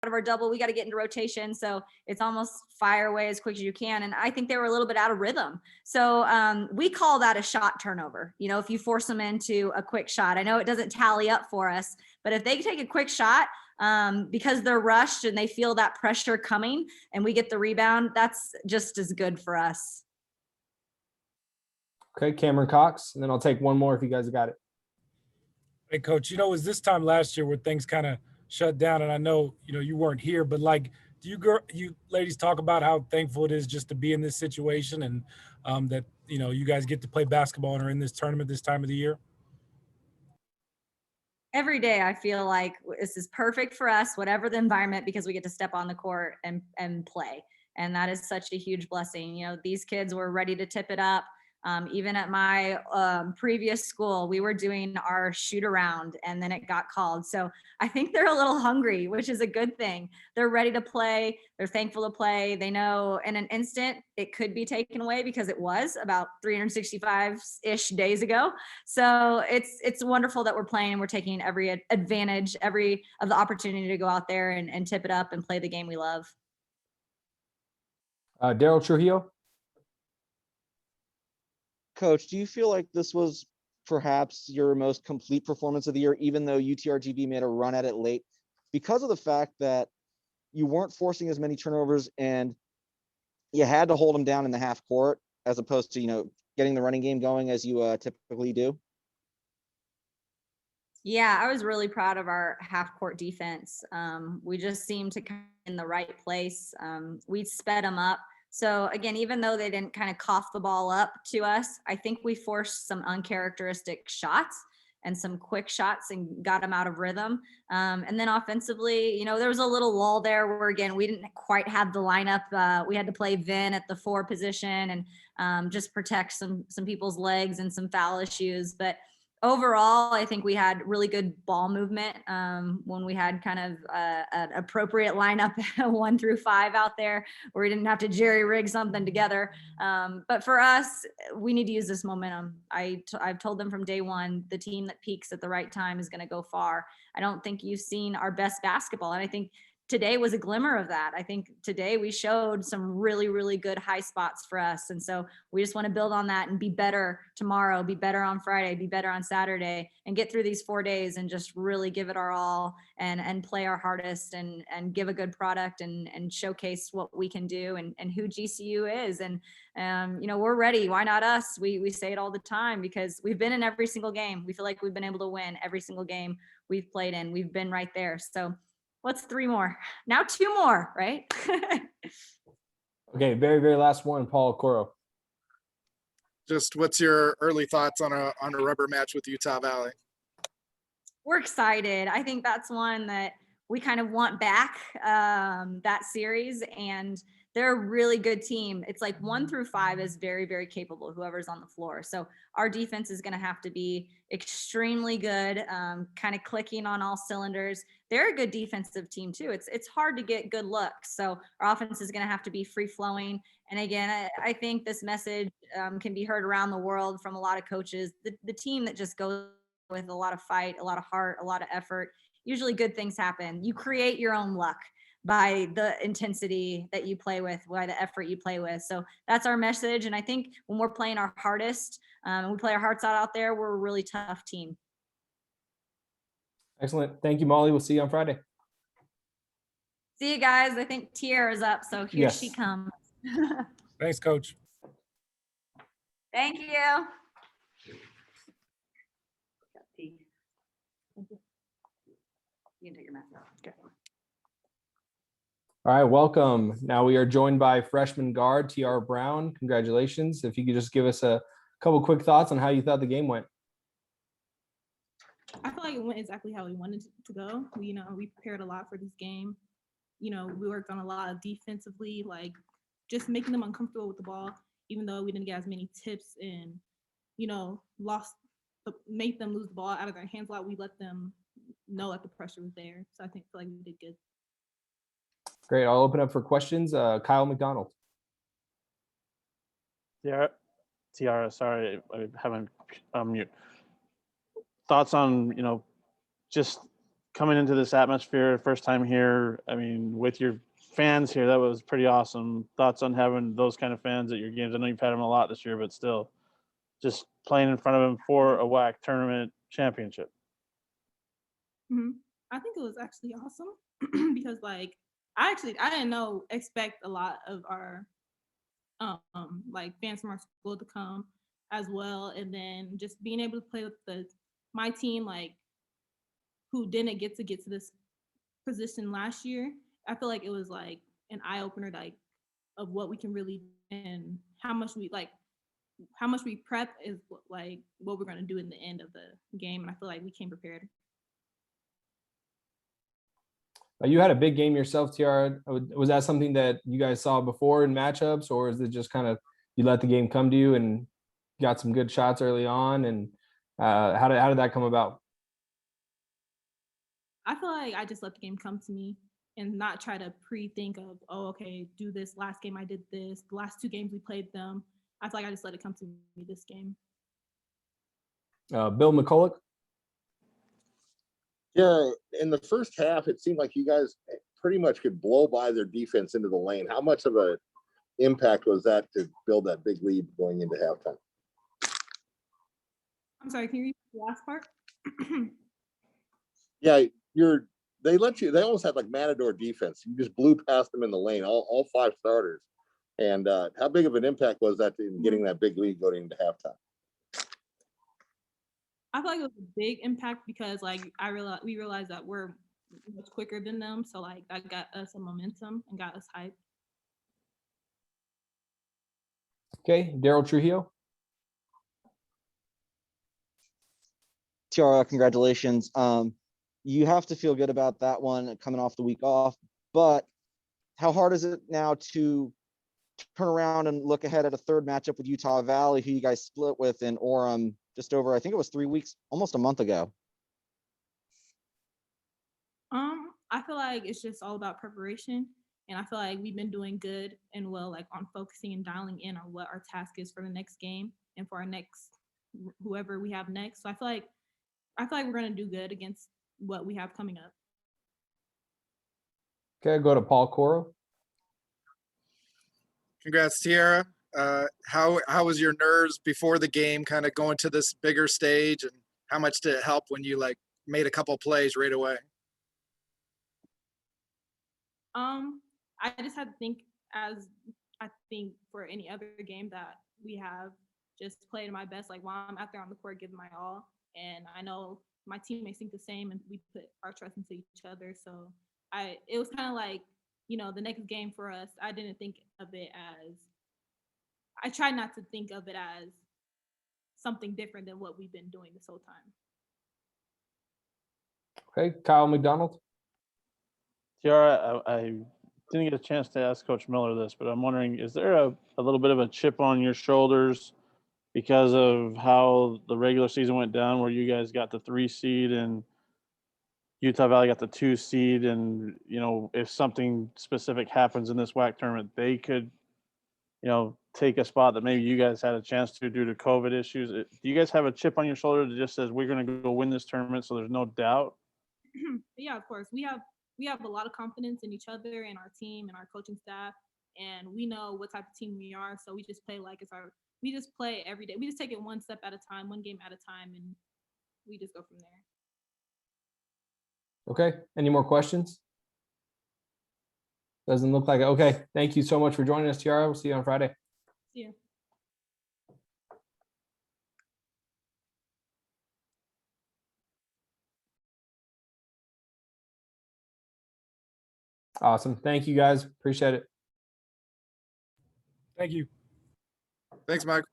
of our double, we got to get into rotation. So it's almost fire away as quick as you can. And I think they were a little bit out of rhythm. So we call that a shot turnover. You know, if you force them into a quick shot, I know it doesn't tally up for us, but if they take a quick shot, because they're rushed and they feel that pressure coming and we get the rebound, that's just as good for us. Okay, Cameron Cox, and then I'll take one more if you guys got it. Hey, Coach, it was this time last year where things kind of shut down, and I know, you weren't here, but like, do you ladies talk about how thankful it is just to be in this situation and that, you guys get to play basketball and are in this tournament this time of the year? Every day I feel like this is perfect for us, whatever the environment, because we get to step on the court and play. And that is such a huge blessing. These kids were ready to tip it up. Even at my previous school, we were doing our shoot around and then it got called. So I think they're a little hungry, which is a good thing. They're ready to play. They're thankful to play. They know in an instant it could be taken away because it was about 365-ish days ago. So it's wonderful that we're playing and we're taking every advantage, every of the opportunity to go out there and tip it up and play the game we love. Daryl Trujillo. Coach, do you feel like this was perhaps your most complete performance of the year, even though UTRGV made a run at it late, because of the fact that you weren't forcing as many turnovers and you had to hold them down in the half court as opposed to, getting the running game going as you typically do? Yeah, I was really proud of our half court defense. We just seemed to come in the right place. We sped them up. So again, even though they didn't kind of cough the ball up to us, I think we forced some uncharacteristic shots and some quick shots and got them out of rhythm. And then offensively, there was a little lull there where, again, we didn't quite have the lineup. We had to play Vin at the 4 position and just protect some people's legs and some foul issues. But overall, I think we had really good ball movement when we had kind of an appropriate lineup 1 through 5 out there where we didn't have to jerry rig something together. But for us, we need to use this momentum. I've told them from day one, the team that peaks at the right time is going to go far. I don't think you've seen our best basketball. And I think today was a glimmer of that. I think today we showed some really, really good high spots for us. And so we just want to build on that and be better tomorrow, be better on Friday, be better on Saturday, and get through these 4 days and just really give it our all and play our hardest and give a good product and showcase what we can do and who GCU is. And, we're ready. Why not us? We say it all the time because we've been in every single game. We feel like we've been able to win every single game we've played in. We've been right there. So what's 3 more? Now 2 more, right? Okay, very, very last one, Paul Coro. Just what's your early thoughts on a rubber match with Utah Valley? We're excited. I think that's one that we kind of want back, that series, and they're a really good team. It's like 1 through 5 is very, very capable, whoever's on the floor. So our defense is going to have to be extremely good, kind of clicking on all cylinders. They're a good defensive team too. It's hard to get good looks. So our offense is going to have to be free flowing. And again, I think this message can be heard around the world from a lot of coaches. The team that just goes with a lot of fight, a lot of heart, a lot of effort, usually good things happen. You create your own luck by the intensity that you play with, by the effort you play with. So that's our message. And I think when we're playing our hardest, and we play our hearts out there, we're a really tough team. Excellent. Thank you, Molly. We'll see you on Friday. See you guys. I think Tiara's up, so here she comes. Thanks, Coach. Thank you. You can take your mask off. Okay. All right, welcome. Now we are joined by freshman guard T.R. Brown. Congratulations. If you could just give us a couple quick thoughts on how you thought the game went. I feel like it went exactly how we wanted it to go. We prepared a lot for this game. We worked on a lot of defensively, like just making them uncomfortable with the ball, even though we didn't get as many tips and, make them lose the ball out of their hands a lot. We let them know that the pressure was there. So I feel like we did good. Great. I'll open up for questions. Kyle McDonald. Tiara, sorry, I haven't mute. Thoughts on, just coming into this atmosphere, first time here, I mean, with your fans here, that was pretty awesome. Thoughts on having those kind of fans at your games? I know you've had them a lot this year, but still, just playing in front of them for a WAC tournament championship. I think it was actually awesome because like I didn't expect a lot of our like fans from our school to come as well, and then just being able to play with my team, like who didn't get to this position last year. I feel like it was like an eye opener, like of what we can really and how much we prep is like what we're going to do in the end of the game, and I feel like we came prepared. You had a big game yourself, Tiara. Was that something that you guys saw before in matchups, or is it just kind of you let the game come to you and got some good shots early on? And how did that come about? I feel like I just let the game come to me and not try to pre-think of, oh, okay, do this. Last game I did this. The last 2 games we played them. I feel like I just let it come to me this game. Bill McCulloch? Yeah, in the first half, it seemed like you guys pretty much could blow by their defense into the lane. How much of an impact was that to build that big lead going into halftime? I'm sorry, can you repeat the last part? Yeah, they almost had like Matador defense. You just blew past them in the lane, all 5 starters. And how big of an impact was that in getting that big lead going into halftime? I feel like it was a big impact because like we realized that we're much quicker than them. So like that got us a momentum and got us hyped. Okay, Daryl Trujillo. Tiara, congratulations. You have to feel good about that one coming off the week off, but how hard is it now to turn around and look ahead at a third matchup with Utah Valley, who you guys split with in Orem just over, I think it was 3 weeks, almost a month ago? I feel like it's just all about preparation, and I feel like we've been doing good and well, like on focusing and dialing in on what our task is for the next game and for our next whoever we have next. So I feel like we're gonna do good against what we have coming up. Okay, go to Paul Coro. Congrats, Tiara. How was your nerves before the game, kind of going to this bigger stage, and how much did it help when you like made a couple plays right away? I just had to think, as I think for any other game, that we have just played my best, like while I'm out there on the court giving my all. And I know my teammates think the same, and we put our trust into each other. So it was kind of like, the next game for us, I tried not to think of it as something different than what we've been doing this whole time. Okay, Kyle McDonald. Tiara, I didn't get a chance to ask Coach Miller this, but I'm wondering, is there a little bit of a chip on your shoulders because of how the regular season went down, where you guys got the 3 seed and Utah Valley got the 2 seed, and if something specific happens in this WAC tournament, they could take a spot that maybe you guys had a chance to due to COVID issues? Do you guys have a chip on your shoulder that just says we're going to go win this tournament, so there's no doubt? Yeah, of course. We have a lot of confidence in each other and our team and our coaching staff, and we know what type of team we are. So we just play like we just play every day. We just take it one step at a time, one game at a time, and we just go from there. Okay, any more questions? Doesn't look like it. Okay, thank you so much for joining us, Tiara. We'll see you on Friday. See ya. Awesome. Thank you, guys. Appreciate it. Thank you. Thanks, Mike.